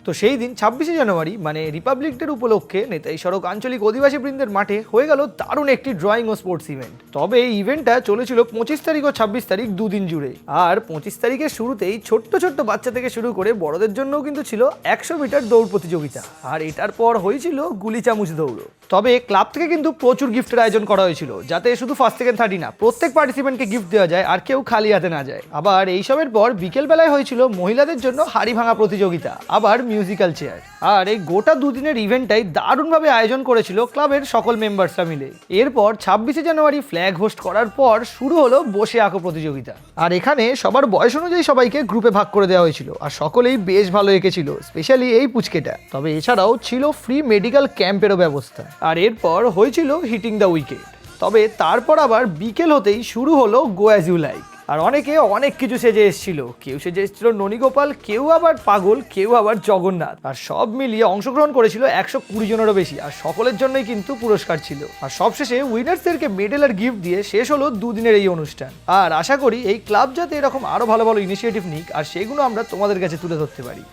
তো সেই দিন 26শে জানুয়ারি মানে রিপাবলিক ডের উপলক্ষে নেতাজি সড়ক আঞ্চলিক অধিবাসী বৃন্দের মাঠে হয়ে গেল দারুণ একটি ড্রয়িং ও স্পোর্টস ইভেন্ট। তবে এই ইভেন্টটা চলেছিল 25 তারিখ ও 26 তারিখ দুদিন জুড়ে। আর 25 তারিখের শুরুতেই ছোট্ট ছোট্ট বাচ্চা থেকে শুরু করে বড়দের জন্যও কিন্তু ছিল 100 মিটার দৌড় প্রতিযোগিতা, আর এটার পর হয়েছিল গুলি চামচ দৌড়। তবে ক্লাব থেকে কিন্তু প্রচুর গিফটের আয়োজন করা হয়েছিল, যাতে শুধু ফার্স্ট সেকেন্ড থার্ডই না, প্রত্যেক পার্টিসিপেন্টকে গিফট দেওয়া যায় আর কেউ খালি হাতে না যায়। আবার এইসবের পর বিকেল বেলায় হয়েছিল মহিলাদের জন্য হাড়ি ভাঙা প্রতিযোগিতা, আবার মিউজিক্যাল চেয়ার। আর এই গোটা দুদিনের ইভেন্টটাই দারুণভাবে আয়োজন করেছিল ক্লাবের সকল মেম্বার্সরা মিলে। এরপর 26শে জানুয়ারি ফ্ল্যাগ হোস্ট করার পর শুরু হলো বসে আঁকো প্রতিযোগিতা। আর এখানে সবার বয়স অনুযায়ী সবাইকে গ্রুপে ভাগ করে দেওয়া হয়েছিল, আর সকলেই বেশ ভালো এঁকেছিল, স্পেশালি এই পুচকেটা। তবে এছাড়াও ছিল ফ্রি মেডিকেল ক্যাম্পেরও ব্যবস্থা। আর এরপর হয়েছিল হিটিং দ্য উইকেট। তবে তারপর আবার বিকেল হতেই শুরু হলো গো অ্যাজ ইউ লাইক। আর অনেকে অনেক কিছু সেজে এসেছিল, কেউ সেজে এসেছিল ননীগোপাল, কেউ আবার পাগল, কেউ আবার জগন্নাথ। আর সব মিলিয়ে অংশগ্রহণ করেছিল 120 জনেরও বেশি, আর সকলের জন্যই কিন্তু পুরস্কার ছিল। আর সবশেষে উইনার্সদেরকে মেডেল আর গিফট দিয়ে শেষ হলো দুদিনের এই অনুষ্ঠান। আর আশা করি এই ক্লাব যাতে এরকম আরো ভালো ভালো ইনিশিয়েটিভ নিক, আর সেগুলো আমরা তোমাদের কাছে তুলে ধরতে পারি।